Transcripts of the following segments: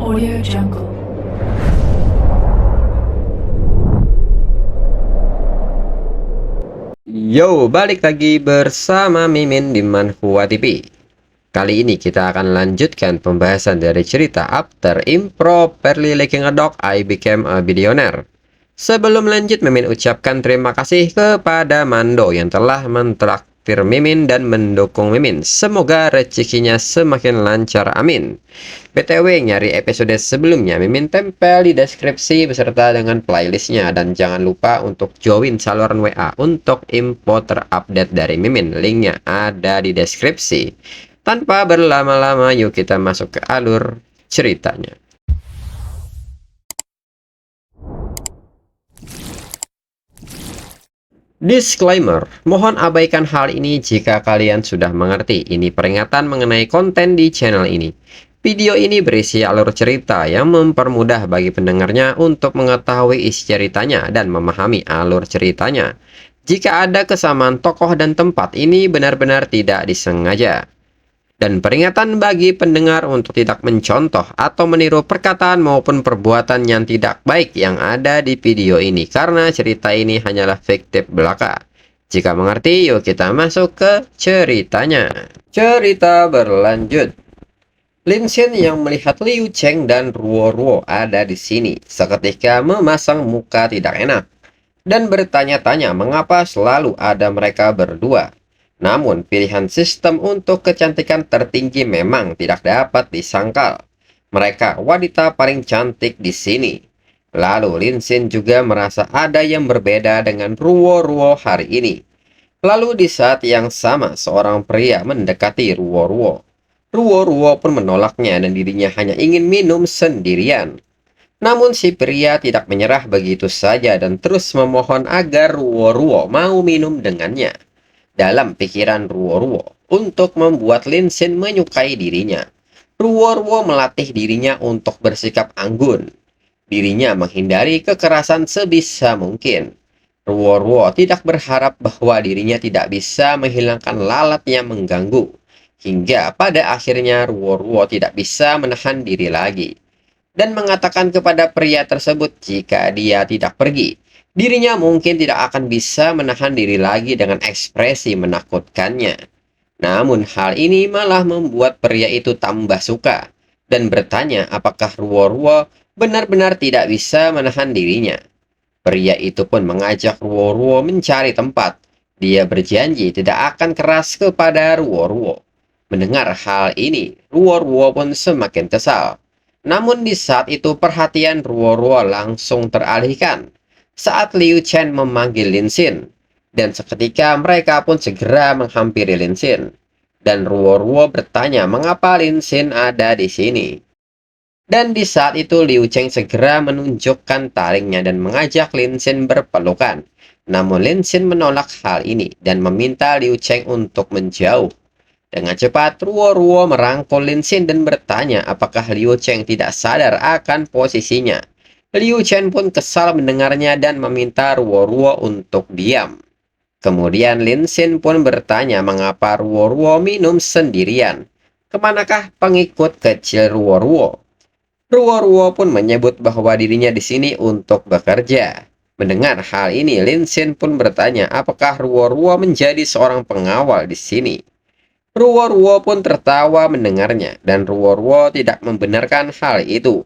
Audio Jungle. Yo, balik lagi bersama Mimin di Manhua TV. Kali ini kita akan lanjutkan pembahasan dari cerita After Improperly Licking a Dog, I Became a Billionaire. Sebelum lanjut, Mimin ucapkan terima kasih kepada Mando yang telah mentraktir Mimin dan mendukung Mimin. Semoga rezekinya semakin lancar, amin. BTW, nyari episode sebelumnya Mimin tempel di deskripsi beserta dengan playlistnya. Dan jangan lupa untuk join saluran WA untuk info terupdate dari Mimin. Linknya ada di deskripsi. Tanpa berlama-lama, yuk kita masuk ke alur ceritanya. Disclaimer, mohon abaikan hal ini jika kalian sudah mengerti. Ini peringatan mengenai konten di channel ini. Video ini berisi alur cerita yang mempermudah bagi pendengarnya untuk mengetahui isi ceritanya dan memahami alur ceritanya. Jika ada kesamaan tokoh dan tempat, ini benar-benar tidak disengaja. Dan peringatan bagi pendengar untuk tidak mencontoh atau meniru perkataan maupun perbuatan yang tidak baik yang ada di video ini, karena cerita ini hanyalah fiktif belaka. Jika mengerti, yuk kita masuk ke ceritanya. Cerita berlanjut. Lin Xin yang melihat Liu Cheng dan Ruo Ruo ada di sini seketika memasang muka tidak enak dan bertanya-tanya mengapa selalu ada mereka berdua. Namun, pilihan sistem untuk kecantikan tertinggi memang tidak dapat disangkal. Mereka wanita paling cantik di sini. Lalu, Lin Xin juga merasa ada yang berbeda dengan Ruo Ruo hari ini. Lalu, di saat yang sama, seorang pria mendekati Ruo Ruo. Ruo Ruo pun menolaknya dan dirinya hanya ingin minum sendirian. Namun, si pria tidak menyerah begitu saja dan terus memohon agar Ruo Ruo mau minum dengannya. Dalam pikiran Ruo Ruo untuk membuat Lin Xin menyukai dirinya, Ruo Ruo melatih dirinya untuk bersikap anggun. Dirinya menghindari kekerasan sebisa mungkin. Ruo Ruo tidak berharap bahwa dirinya tidak bisa menghilangkan lalat yang mengganggu. Hingga pada akhirnya Ruo Ruo tidak bisa menahan diri lagi dan mengatakan kepada pria tersebut jika dia tidak pergi, dirinya mungkin tidak akan bisa menahan diri lagi dengan ekspresi menakutkannya. Namun hal ini malah membuat pria itu tambah suka dan bertanya apakah Ruo Ruo benar-benar tidak bisa menahan dirinya. Pria itu pun mengajak Ruo Ruo mencari tempat. Dia berjanji tidak akan keras kepada Ruo Ruo. Mendengar hal ini, Ruo Ruo pun semakin kesal. Namun di saat itu perhatian Ruo Ruo langsung teralihkan saat Liu Chen memanggil Lin Xin, dan seketika mereka pun segera menghampiri Lin Xin. Dan Ruo Ruo bertanya mengapa Lin Xin ada di sini. Dan di saat itu Liu Chen segera menunjukkan taringnya dan mengajak Lin Xin berpelukan. Namun Lin Xin menolak hal ini dan meminta Liu Chen untuk menjauh. Dengan cepat, Ruo Ruo merangkul Lin Xin dan bertanya apakah Liu Chen tidak sadar akan posisinya. Liu Chen pun kesal mendengarnya dan meminta Ruo Ruo untuk diam. Kemudian Lin Xin pun bertanya mengapa Ruo Ruo minum sendirian. Kemanakah pengikut kecil Ruo Ruo? Ruo Ruo pun menyebut bahwa dirinya di sini untuk bekerja. Mendengar hal ini, Lin Xin pun bertanya apakah Ruo Ruo menjadi seorang pengawal di sini. Ruo Ruo pun tertawa mendengarnya, dan Ruo Ruo tidak membenarkan hal itu.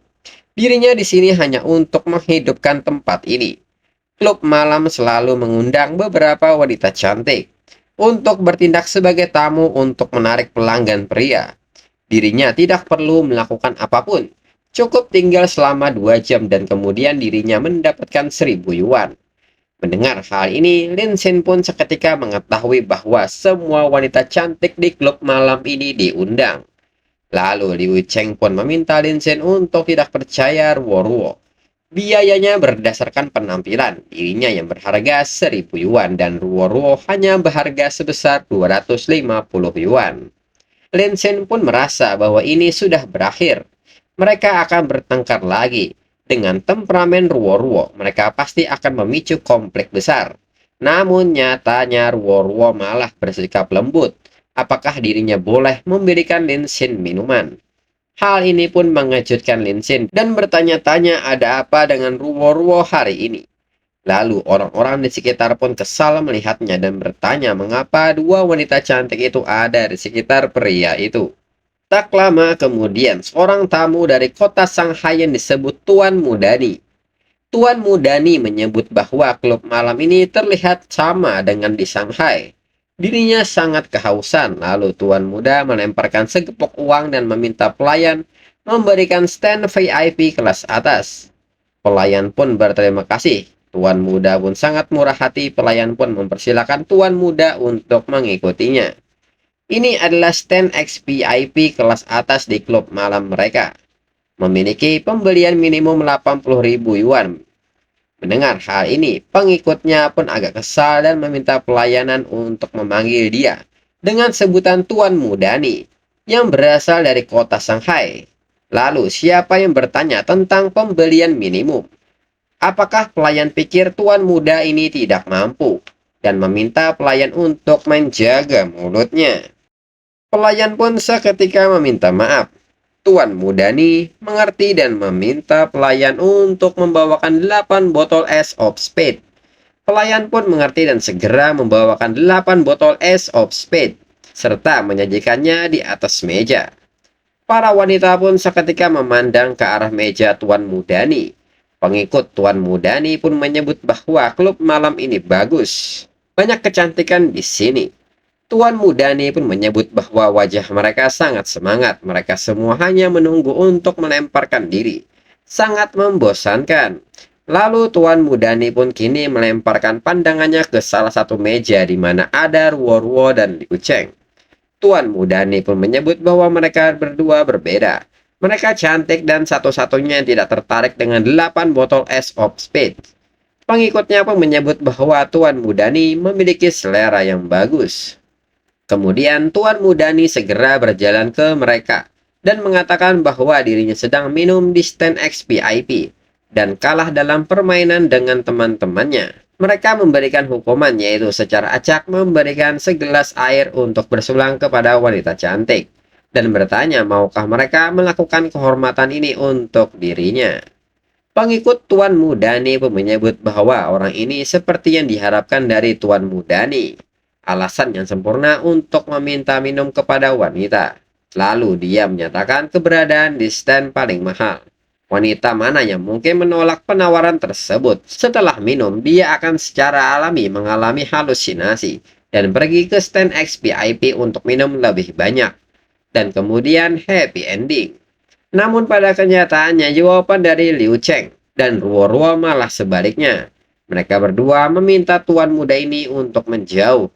Dirinya di sini hanya untuk menghidupkan tempat ini. Klub malam selalu mengundang beberapa wanita cantik untuk bertindak sebagai tamu untuk menarik pelanggan pria. Dirinya tidak perlu melakukan apapun, cukup tinggal selama 2 jam dan kemudian dirinya mendapatkan 1.000 yuan. Mendengar hal ini, Lin Xin pun seketika mengetahui bahwa semua wanita cantik di klub malam ini diundang. Lalu Liu Cheng pun meminta Lin Xin untuk tidak percaya Ruo Ruo. Biayanya berdasarkan penampilan, dirinya yang berharga 1.000 yuan dan Ruo Ruo hanya berharga sebesar 250 yuan. Lin Xin pun merasa bahwa ini sudah berakhir. Mereka akan bertengkar lagi. Dengan temperamen Ruo Ruo, mereka pasti akan memicu konflik besar. Namun nyatanya Ruo Ruo malah bersikap lembut. Apakah dirinya boleh memberikan Lin Xin minuman? Hal ini pun mengejutkan Lin Xin dan bertanya-tanya ada apa dengan Ruo-Ruo hari ini. Lalu orang-orang di sekitar pun kesal melihatnya dan bertanya mengapa dua wanita cantik itu ada di sekitar pria itu. Tak lama kemudian, seorang tamu dari kota Shanghai yang disebut Tuan Mudani. Tuan Mudani menyebut bahwa klub malam ini terlihat sama dengan di Shanghai. Dirinya sangat kehausan, lalu Tuan Muda melemparkan segepok uang dan meminta pelayan memberikan stand VIP kelas atas. Pelayan pun berterima kasih. Tuan Muda pun sangat murah hati, pelayan pun mempersilahkan Tuan Muda untuk mengikutinya. Ini adalah stand XVIP kelas atas di klub malam mereka. Memiliki pembelian minimum 80.000 yuan. Mendengar hal ini, pengikutnya pun agak kesal dan meminta pelayanan untuk memanggil dia dengan sebutan Tuan Mudani yang berasal dari kota Shanghai. Lalu, siapa yang bertanya tentang pembelian minimum? Apakah pelayan pikir Tuan Muda ini tidak mampu dan meminta pelayan untuk menjaga mulutnya? Pelayan pun seketika meminta maaf. Tuan Mudani mengerti dan meminta pelayan untuk membawakan 8 botol es of Spade. Pelayan pun mengerti dan segera membawakan 8 botol es of Spade, serta menyajikannya di atas meja. Para wanita pun seketika memandang ke arah meja Tuan Mudani. Pengikut Tuan Mudani pun menyebut bahwa klub malam ini bagus. Banyak kecantikan di sini. Tuan Mudani pun menyebut bahwa wajah mereka sangat semangat. Mereka semua hanya menunggu untuk melemparkan diri. Sangat membosankan. Lalu Tuan Mudani pun kini melemparkan pandangannya ke salah satu meja di mana ada Ruo-Ruo dan Liu Cheng. Tuan Mudani pun menyebut bahwa mereka berdua berbeda. Mereka cantik dan satu-satunya yang tidak tertarik dengan 8 botol es of Spade. Pengikutnya pun menyebut bahwa Tuan Mudani memiliki selera yang bagus. Kemudian Tuan Mudani segera berjalan ke mereka dan mengatakan bahwa dirinya sedang minum di stand XVIP dan kalah dalam permainan dengan teman-temannya. Mereka memberikan hukuman yaitu secara acak memberikan segelas air untuk bersulang kepada wanita cantik dan bertanya maukah mereka melakukan kehormatan ini untuk dirinya. Pengikut Tuan Mudani pun menyebut bahwa orang ini seperti yang diharapkan dari Tuan Mudani. Alasan yang sempurna untuk meminta minum kepada wanita. Lalu dia menyatakan keberadaan di stand paling mahal. Wanita mana yang mungkin menolak penawaran tersebut? Setelah minum, dia akan secara alami mengalami halusinasi dan pergi ke stand XVIP untuk minum lebih banyak. Dan kemudian happy ending. Namun pada kenyataannya jawaban dari Liu Cheng dan Ruo-Ruo malah sebaliknya. Mereka berdua meminta Tuan Muda ini untuk menjauh.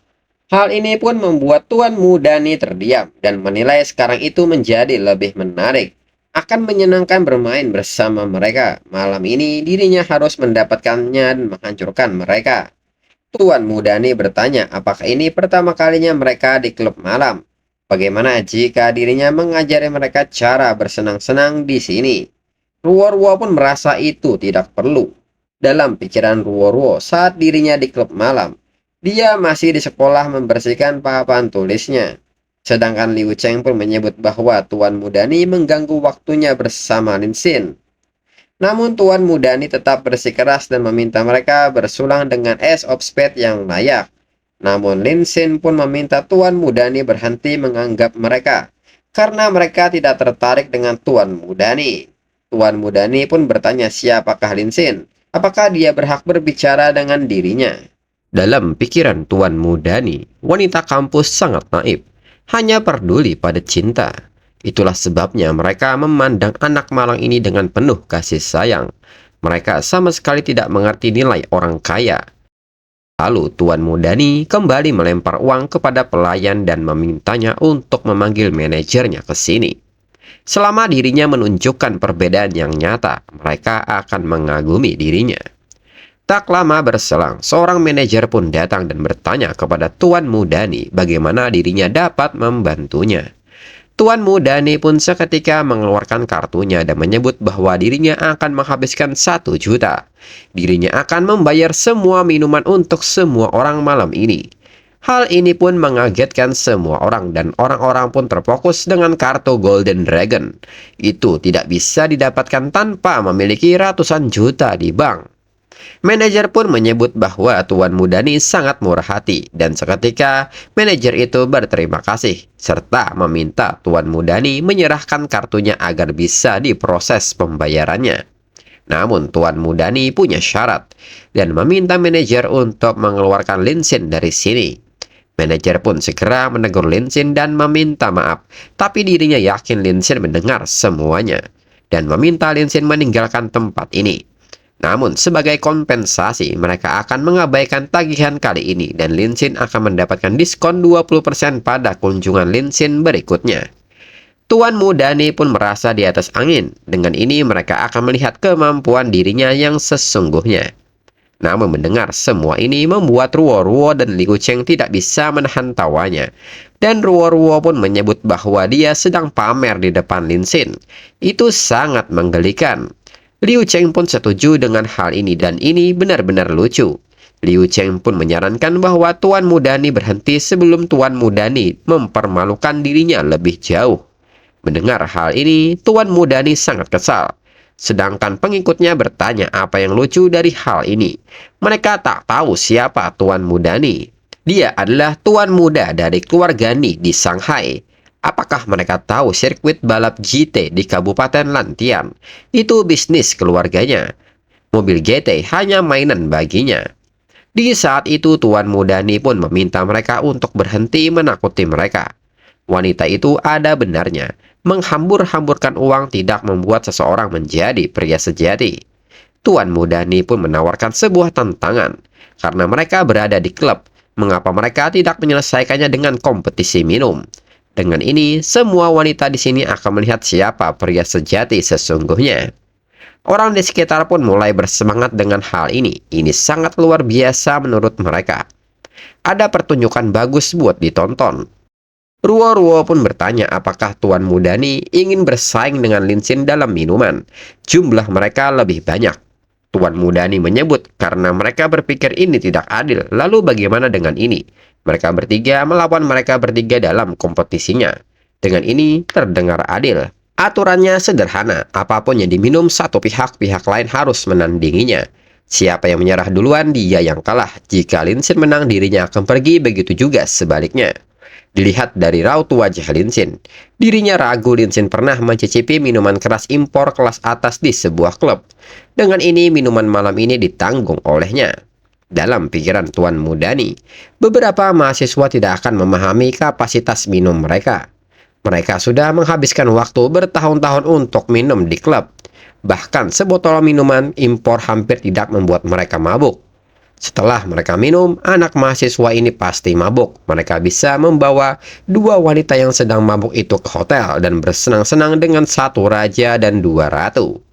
Hal ini pun membuat Tuan Mudani terdiam dan menilai sekarang itu menjadi lebih menarik. Akan menyenangkan bermain bersama mereka. Malam ini dirinya harus mendapatkannya dan menghancurkan mereka. Tuan Mudani bertanya apakah ini pertama kalinya mereka di klub malam. Bagaimana jika dirinya mengajari mereka cara bersenang-senang di sini? Ruo-Ruo pun merasa itu tidak perlu. Dalam pikiran Ruo-Ruo saat dirinya di klub malam, dia masih di sekolah membersihkan papan tulisnya. Sedangkan Liu Cheng pun menyebut bahwa Tuan Mudani mengganggu waktunya bersama Lin Xin. Namun Tuan Mudani tetap bersikeras dan meminta mereka bersulang dengan es of Spade yang layak. Namun Lin Xin pun meminta Tuan Mudani berhenti menganggap mereka, karena mereka tidak tertarik dengan Tuan Mudani. Tuan Mudani pun bertanya siapakah Lin Xin, apakah dia berhak berbicara dengan dirinya. Dalam pikiran Tuan Mudani, wanita kampus sangat naif, hanya peduli pada cinta. Itulah sebabnya mereka memandang anak malang ini dengan penuh kasih sayang. Mereka sama sekali tidak mengerti nilai orang kaya. Lalu Tuan Mudani kembali melempar uang kepada pelayan dan memintanya untuk memanggil manajernya ke sini. Selama dirinya menunjukkan perbedaan yang nyata, mereka akan mengagumi dirinya. Tak lama berselang, seorang manajer pun datang dan bertanya kepada Tuan Mudani bagaimana dirinya dapat membantunya. Tuan Mudani pun seketika mengeluarkan kartunya dan menyebut bahwa dirinya akan menghabiskan 1 juta. Dirinya akan membayar semua minuman untuk semua orang malam ini. Hal ini pun mengagetkan semua orang dan orang-orang pun terfokus dengan kartu Golden Dragon. Itu tidak bisa didapatkan tanpa memiliki ratusan juta di bank. Manajer pun menyebut bahwa Tuan Mudani sangat murah hati dan seketika manajer itu berterima kasih serta meminta Tuan Mudani menyerahkan kartunya agar bisa diproses pembayarannya. Namun Tuan Mudani punya syarat dan meminta manajer untuk mengeluarkan Linsin dari sini. Manajer pun segera menegur Linsin dan meminta maaf, tapi dirinya yakin Linsin mendengar semuanya dan meminta Linsin meninggalkan tempat ini. Namun sebagai kompensasi mereka akan mengabaikan tagihan kali ini dan Linsin akan mendapatkan diskon 20% pada kunjungan Linsin berikutnya. Tuan Mudani pun merasa di atas angin. Dengan ini mereka akan melihat kemampuan dirinya yang sesungguhnya. Namun mendengar semua ini membuat Ruo-Ruo dan Liu Cheng tidak bisa menahan tawanya. Dan Ruo-Ruo pun menyebut bahwa dia sedang pamer di depan Linsin. Itu sangat menggelikan. Liu Cheng pun setuju dengan hal ini dan ini benar-benar lucu. Liu Cheng pun menyarankan bahwa Tuan Mudani berhenti sebelum Tuan Mudani mempermalukan dirinya lebih jauh. Mendengar hal ini, Tuan Mudani sangat kesal. Sedangkan pengikutnya bertanya apa yang lucu dari hal ini. Mereka tak tahu siapa Tuan Mudani. Dia adalah tuan muda dari keluarga Ni di Shanghai. Apakah mereka tahu sirkuit balap GT di Kabupaten Lantian? Itu bisnis keluarganya. Mobil GT hanya mainan baginya. Di saat itu Tuan Mudani pun meminta mereka untuk berhenti menakuti mereka. Wanita itu ada benarnya. Menghambur-hamburkan uang tidak membuat seseorang menjadi pria sejati. Tuan Mudani pun menawarkan sebuah tantangan. Karena mereka berada di klub, mengapa mereka tidak menyelesaikannya dengan kompetisi minum? Dengan ini, semua wanita di sini akan melihat siapa pria sejati sesungguhnya. Orang di sekitar pun mulai bersemangat dengan hal ini. Ini sangat luar biasa menurut mereka. Ada pertunjukan bagus buat ditonton. Ruo-Ruo pun bertanya apakah Tuan Mudani ingin bersaing dengan Linsin dalam minuman. Jumlah mereka lebih banyak. Tuan Mudani menyebut karena mereka berpikir ini tidak adil. Lalu bagaimana dengan ini? Mereka bertiga melawan mereka bertiga dalam kompetisinya. Dengan ini terdengar adil. Aturannya sederhana. Apapun yang diminum satu pihak, pihak lain harus menandinginya. Siapa yang menyerah duluan, dia yang kalah. Jika Linsin menang, dirinya akan pergi, begitu juga sebaliknya. Dilihat dari raut wajah Linsin, dirinya ragu Linsin pernah mencicipi minuman keras impor kelas atas di sebuah klub. Dengan ini minuman malam ini ditanggung olehnya. Dalam pikiran Tuan Mudani, beberapa mahasiswa tidak akan memahami kapasitas minum mereka. Mereka sudah menghabiskan waktu bertahun-tahun untuk minum di klub. Bahkan sebotol minuman impor hampir tidak membuat mereka mabuk. Setelah mereka minum, anak mahasiswa ini pasti mabuk. Mereka bisa membawa dua wanita yang sedang mabuk itu ke hotel dan bersenang-senang dengan satu raja dan dua ratu.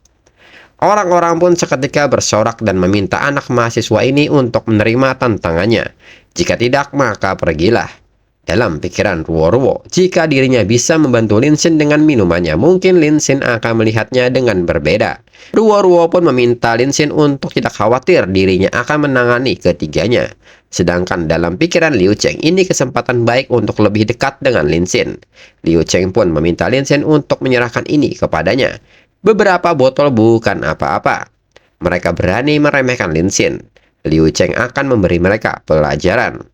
Orang-orang pun seketika bersorak dan meminta anak mahasiswa ini untuk menerima tantangannya. Jika tidak, maka pergilah. Dalam pikiran Ruo-Ruo, jika dirinya bisa membantu Linsin dengan minumannya, mungkin Linsin akan melihatnya dengan berbeda. Ruo-Ruo pun meminta Linsin untuk tidak khawatir dirinya akan menangani ketiganya. Sedangkan dalam pikiran Liu Cheng, ini kesempatan baik untuk lebih dekat dengan Linsin. Liu Cheng pun meminta Linsin untuk menyerahkan ini kepadanya. Beberapa botol bukan apa-apa. Mereka berani meremehkan Linsin. Liu Cheng akan memberi mereka pelajaran.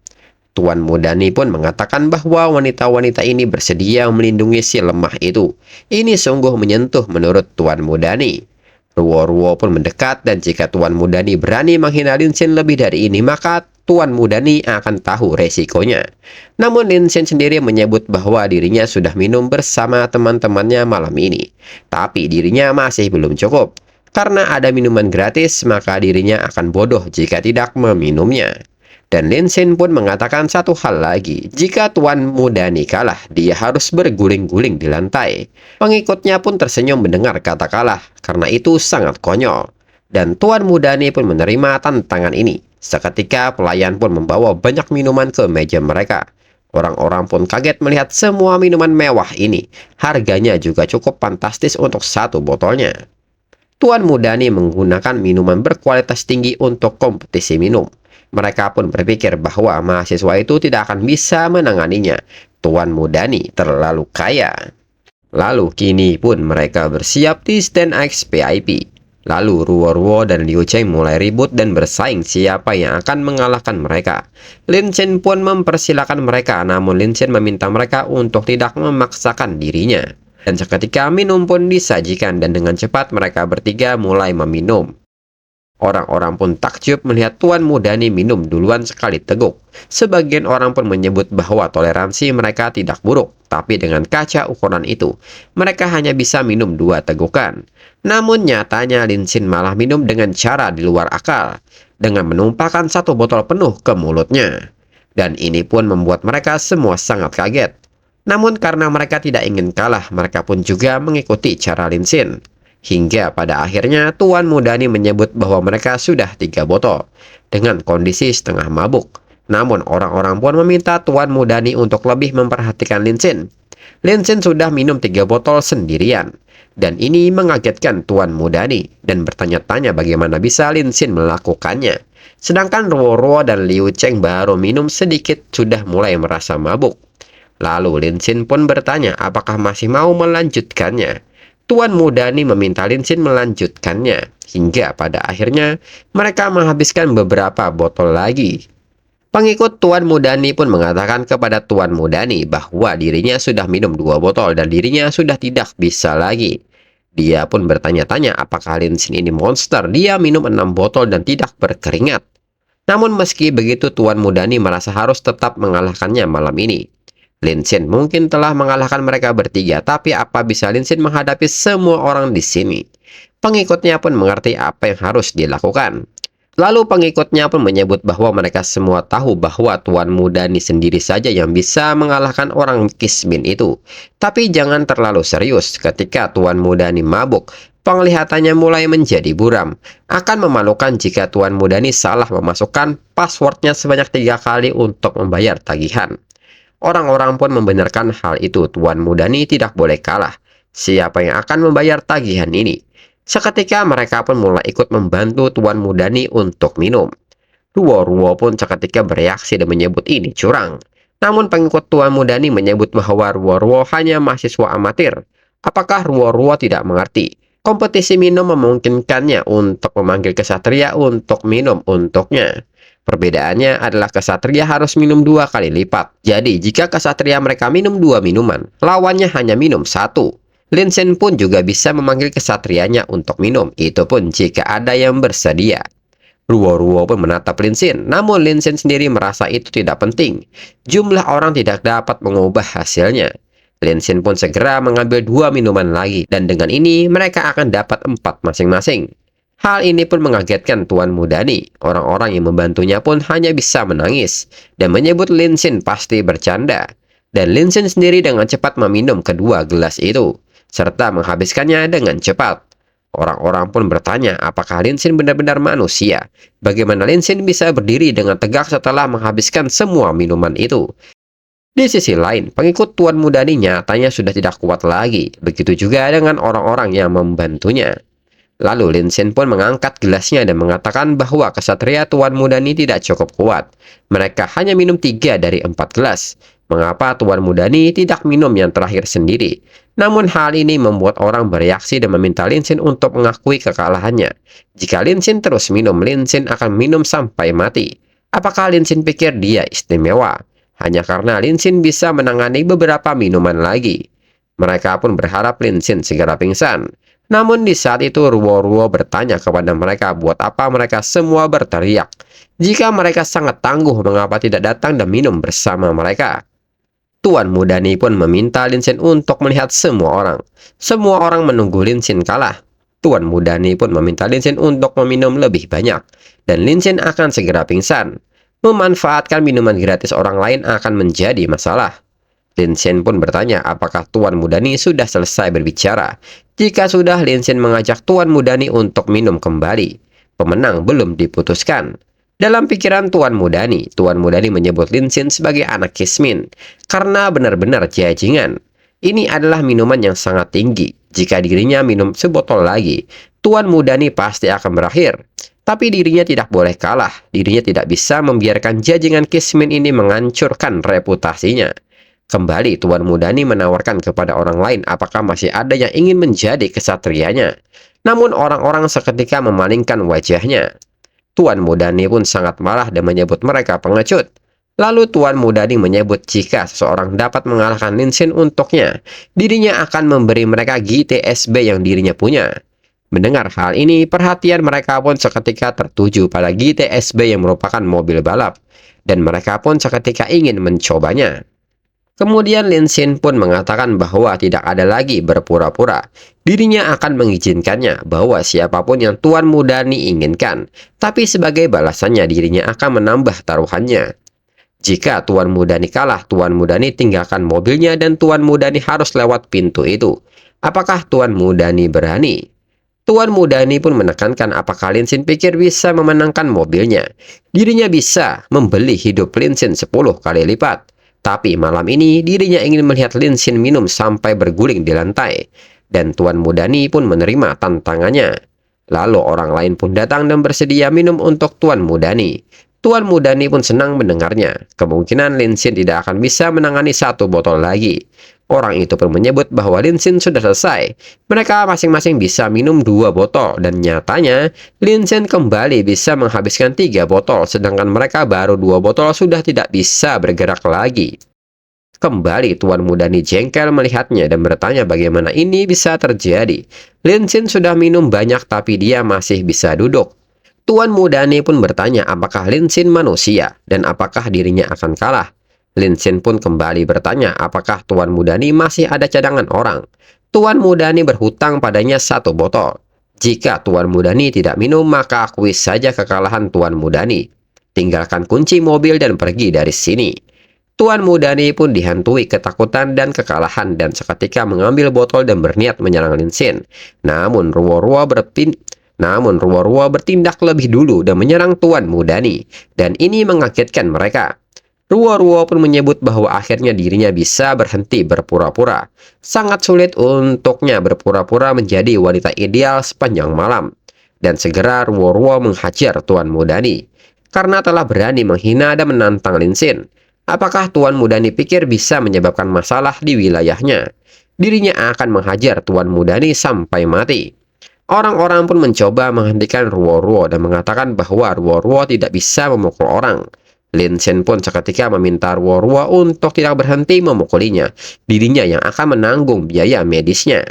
Tuan Mudani pun mengatakan bahwa wanita-wanita ini bersedia melindungi si lemah itu. Ini sungguh menyentuh menurut Tuan Mudani. Ruo-Ruo pun mendekat dan jika Tuan Mudani berani menghina Linsin lebih dari ini, maka Tuan Mudani akan tahu resikonya. Namun Linsin sendiri menyebut bahwa dirinya sudah minum bersama teman-temannya malam ini. Tapi dirinya masih belum cukup. Karena ada minuman gratis, maka dirinya akan bodoh jika tidak meminumnya. Dan Linsin pun mengatakan satu hal lagi, jika Tuan Mudani kalah, dia harus berguling-guling di lantai. Pengikutnya pun tersenyum mendengar kata kalah, karena itu sangat konyol. Dan Tuan Mudani pun menerima tantangan ini. Seketika pelayan pun membawa banyak minuman ke meja mereka. Orang-orang pun kaget melihat semua minuman mewah ini. Harganya juga cukup fantastis untuk satu botolnya. Tuan Mudani menggunakan minuman berkualitas tinggi untuk kompetisi minum. Mereka pun berpikir bahwa mahasiswa itu tidak akan bisa menanganinya. Tuan Mudani terlalu kaya. Lalu kini pun mereka bersiap di stand XPIP. Lalu Ruo-Ruo dan Liu Cheng mulai ribut dan bersaing siapa yang akan mengalahkan mereka. Lin Chen pun mempersilahkan mereka, namun Lin Chen meminta mereka untuk tidak memaksakan dirinya. Dan seketika minum pun disajikan dan dengan cepat mereka bertiga mulai meminum. Orang-orang pun takjub melihat Tuan Mudani minum duluan sekali teguk. Sebagian orang pun menyebut bahwa toleransi mereka tidak buruk, tapi dengan kaca ukuran itu, mereka hanya bisa minum 2 tegukan. Namun nyatanya Lin Xin malah minum dengan cara di luar akal, dengan menumpahkan 1 botol penuh ke mulutnya. Dan ini pun membuat mereka semua sangat kaget. Namun karena mereka tidak ingin kalah, mereka pun juga mengikuti cara Lin Xin. Hingga pada akhirnya Tuan Mudani menyebut bahwa mereka sudah 3 botol dengan kondisi setengah mabuk. Namun orang-orang pun meminta Tuan Mudani untuk lebih memperhatikan Lin Xin. Lin Xin sudah minum 3 botol sendirian. Dan ini mengagetkan Tuan Mudani dan bertanya-tanya bagaimana bisa Lin Xin melakukannya. Sedangkan Ruo-Ruo dan Liu Cheng baru minum sedikit sudah mulai merasa mabuk. Lalu Lin Xin pun bertanya apakah masih mau melanjutkannya. Tuan Mudani meminta Lin Xin melanjutkannya, hingga pada akhirnya mereka menghabiskan beberapa botol lagi. Pengikut Tuan Mudani pun mengatakan kepada Tuan Mudani bahwa dirinya sudah minum 2 botol dan dirinya sudah tidak bisa lagi. Dia pun bertanya-tanya apakah Lin Xin ini monster. Dia minum 6 botol dan tidak berkeringat. Namun meski begitu Tuan Mudani merasa harus tetap mengalahkannya malam ini. Lin Xin mungkin telah mengalahkan mereka bertiga, tapi apa bisa Lin Xin menghadapi semua orang di sini? Pengikutnya pun mengerti apa yang harus dilakukan. Lalu pengikutnya pun menyebut bahwa mereka semua tahu bahwa Tuan Mudani sendiri saja yang bisa mengalahkan orang Kismin itu. Tapi jangan terlalu serius ketika Tuan Mudani mabuk. Penglihatannya mulai menjadi buram. Akan memalukan jika Tuan Mudani salah memasukkan passwordnya sebanyak 3 kali untuk membayar tagihan. Orang-orang pun membenarkan hal itu. Tuan Mudani tidak boleh kalah. Siapa yang akan membayar tagihan ini? Seketika mereka pun mulai ikut membantu Tuan Mudani untuk minum. Ruo-Ruo pun seketika bereaksi dan menyebut ini curang. Namun pengikut Tuan Mudani menyebut bahwa Ruo-Ruo hanya mahasiswa amatir. Apakah Ruo-Ruo tidak mengerti? Kompetisi minum memungkinkannya untuk memanggil kesatria untuk minum untuknya. Perbedaannya adalah kesatria harus minum 2 kali lipat. Jadi jika kesatria mereka minum 2 minuman, lawannya hanya minum 1. Lin Xin pun juga bisa memanggil kesatrianya untuk minum, itu pun jika ada yang bersedia. Ruo-Ruo pun menatap Lin Xin, namun Lin Xin sendiri merasa itu tidak penting. Jumlah orang tidak dapat mengubah hasilnya. Lin Xin pun segera mengambil 2 minuman lagi, dan dengan ini mereka akan dapat 4 masing-masing. Hal ini pun mengagetkan Tuan Mudani. Orang-orang yang membantunya pun hanya bisa menangis dan menyebut Lin Xin pasti bercanda. Dan Lin Xin sendiri dengan cepat meminum kedua gelas itu, serta menghabiskannya dengan cepat. Orang-orang pun bertanya apakah Lin Xin benar-benar manusia. Bagaimana Lin Xin bisa berdiri dengan tegak setelah menghabiskan semua minuman itu. Di sisi lain, pengikut Tuan Mudani nyatanya sudah tidak kuat lagi. Begitu juga dengan orang-orang yang membantunya. Lalu Lin Xin pun mengangkat gelasnya dan mengatakan bahwa kesatria Tuan Mudani tidak cukup kuat. Mereka hanya minum 3 dari 4 gelas. Mengapa Tuan Mudani tidak minum yang terakhir sendiri? Namun hal ini membuat orang bereaksi dan meminta Lin Xin untuk mengakui kekalahannya. Jika Lin Xin terus minum, Lin Xin akan minum sampai mati. Apakah Lin Xin pikir dia istimewa? Hanya karena Lin Xin bisa menangani beberapa minuman lagi. Mereka pun berharap Lin Xin segera pingsan. Namun di saat itu Ruo-Ruo bertanya kepada mereka buat apa mereka semua berteriak. Jika mereka sangat tangguh, mengapa tidak datang dan minum bersama mereka? Tuan Mudani pun meminta Lin Xin untuk melihat semua orang. Semua orang menunggu Lin Xin kalah. Tuan Mudani pun meminta Lin Xin untuk meminum lebih banyak. Dan Lin Xin akan segera pingsan. Memanfaatkan minuman gratis orang lain akan menjadi masalah. Lin Xin pun bertanya apakah Tuan Mudani sudah selesai berbicara. Jika sudah, Lin Xin mengajak Tuan Mudani untuk minum kembali. Pemenang belum diputuskan. Dalam pikiran Tuan Mudani menyebut Lin Xin sebagai anak Kismin. Karena benar-benar jajingan. Ini adalah minuman yang sangat tinggi. Jika dirinya minum sebotol lagi, Tuan Mudani pasti akan berakhir. Tapi dirinya tidak boleh kalah, dirinya tidak bisa membiarkan jajingan Kismin ini menghancurkan reputasinya. Kembali Tuan Mudani menawarkan kepada orang lain apakah masih ada yang ingin menjadi kesatrianya. Namun orang-orang seketika memalingkan wajahnya. Tuan Mudani pun sangat marah dan menyebut mereka pengecut. Lalu Tuan Mudani menyebut jika seseorang dapat mengalahkan Lin Xin untuknya, dirinya akan memberi mereka GTSB yang dirinya punya. Mendengar hal ini, perhatian mereka pun seketika tertuju pada GTSB yang merupakan mobil balap, dan mereka pun seketika ingin mencobanya. Kemudian Lin Xin pun mengatakan bahwa tidak ada lagi berpura-pura. Dirinya akan mengizinkannya bahwa siapapun yang Tuan Mudani inginkan, tapi sebagai balasannya dirinya akan menambah taruhannya. Jika Tuan Mudani kalah, Tuan Mudani tinggalkan mobilnya dan Tuan Mudani harus lewat pintu itu. Apakah Tuan Mudani berani? Tuan Mudani pun menekankan apakah Lin Xin pikir bisa memenangkan mobilnya. Dirinya bisa membeli hidup Lin Xin 10 kali lipat. Tapi malam ini dirinya ingin melihat Lin Xin minum sampai berguling di lantai. Dan Tuan Mudani pun menerima tantangannya. Lalu orang lain pun datang dan bersedia minum untuk Tuan Mudani. Tuan Mudani pun senang mendengarnya. Kemungkinan Lin Xin tidak akan bisa menangani satu botol lagi. Orang itu pun menyebut bahwa Lin Xin sudah selesai. Mereka masing-masing bisa minum 2 botol. Dan nyatanya, Lin Xin kembali bisa menghabiskan 3 botol. Sedangkan mereka baru 2 botol sudah tidak bisa bergerak lagi. Kembali Tuan Mudani jengkel melihatnya dan bertanya bagaimana ini bisa terjadi. Lin Xin sudah minum banyak tapi dia masih bisa duduk. Tuan Mudani pun bertanya apakah Lin Xin manusia dan apakah dirinya akan kalah. Lin Xin pun kembali bertanya apakah Tuan Mudani masih ada cadangan orang. Tuan Mudani berhutang padanya 1 botol. Jika Tuan Mudani tidak minum, maka akui saja kekalahan Tuan Mudani. Tinggalkan kunci mobil dan pergi dari sini. Tuan Mudani pun dihantui ketakutan dan kekalahan dan seketika mengambil botol dan berniat menyerang Lin Xin. Namun Ruo-Ruo bertindak lebih dulu dan menyerang Tuan Mudani. Dan ini mengagetkan mereka. Ruo-Ruo pun menyebut bahwa akhirnya dirinya bisa berhenti berpura-pura. Sangat sulit untuknya berpura-pura menjadi wanita ideal sepanjang malam. Dan segera Ruo-Ruo menghajar Tuan Mudani. Karena telah berani menghina dan menantang Lin Xin. Apakah Tuan Mudani pikir bisa menyebabkan masalah di wilayahnya? Dirinya akan menghajar Tuan Mudani sampai mati. Orang-orang pun mencoba menghentikan Ruo-Ruo dan mengatakan bahwa Ruo-Ruo tidak bisa memukul orang. Lin Xin pun seketika meminta Ruo-Ruo untuk tidak berhenti memukulinya. Dirinya yang akan menanggung biaya medisnya.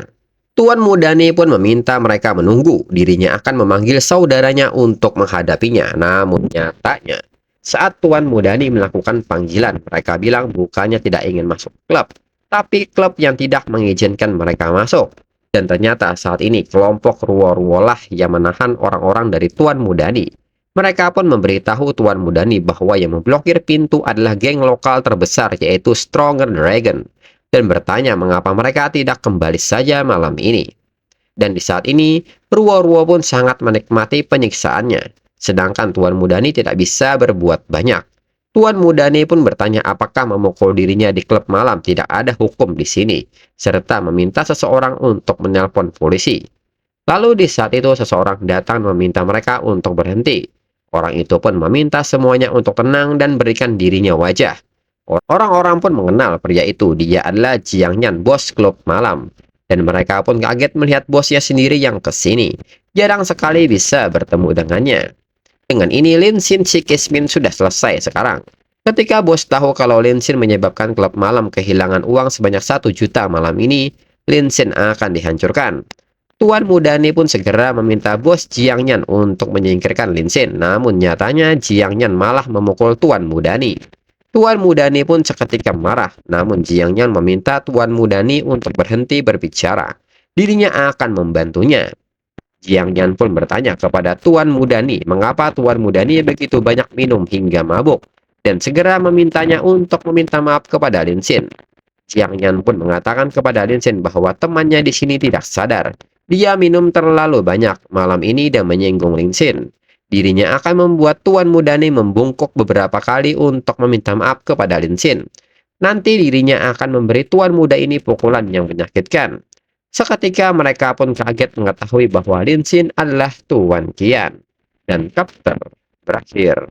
Tuan Mudani pun meminta mereka menunggu. Dirinya akan memanggil saudaranya untuk menghadapinya. Namun nyatanya, saat Tuan Mudani melakukan panggilan, mereka bilang bukannya tidak ingin masuk klub, tapi klub yang tidak mengizinkan mereka masuk. Dan ternyata saat ini kelompok Ruo-Ruo lah yang menahan orang-orang dari Tuan Mudani. Mereka pun memberitahu Tuan Mudani bahwa yang memblokir pintu adalah geng lokal terbesar yaitu Stronger Dragon. Dan bertanya mengapa mereka tidak kembali saja malam ini. Dan di saat ini, Ruo-Ruo pun sangat menikmati penyiksaannya. Sedangkan Tuan Mudani tidak bisa berbuat banyak. Tuan Mudani pun bertanya apakah memukul dirinya di klub malam tidak ada hukum di sini. Serta meminta seseorang untuk menelpon polisi. Lalu di saat itu seseorang datang meminta mereka untuk berhenti. Orang itu pun meminta semuanya untuk tenang dan berikan dirinya wajah. Orang-orang pun mengenal pria itu. Dia adalah Jiang Yan, bos klub malam. Dan mereka pun kaget melihat bosnya sendiri yang kesini. Jarang sekali bisa bertemu dengannya. Dengan ini Lin Xin si Kismin sudah selesai sekarang. Ketika bos tahu kalau Lin Xin menyebabkan klub malam kehilangan uang sebanyak 1 juta malam ini, Lin Xin akan dihancurkan. Tuan Mudani pun segera meminta bos Jiang Yan untuk menyingkirkan Lin Xin. Namun nyatanya Jiang Yan malah memukul Tuan Mudani. Tuan Mudani pun seketika marah. Namun Jiang Yan meminta Tuan Mudani untuk berhenti berbicara. Dirinya akan membantunya. Jiang Yan pun bertanya kepada Tuan Mudani mengapa Tuan Mudani begitu banyak minum hingga mabuk. Dan segera memintanya untuk meminta maaf kepada Lin Xin. Jiang Yan pun mengatakan kepada Lin Xin bahwa temannya di sini tidak sadar. Dia minum terlalu banyak malam ini dan menyinggung Lin Xin. Dirinya akan membuat Tuan Mudani membungkuk beberapa kali untuk meminta maaf kepada Lin Xin. Nanti dirinya akan memberi Tuan Muda ini pukulan yang menyakitkan. Seketika mereka pun kaget mengetahui bahwa Lin Xin adalah Tuan Qian. dan kapter berakhir.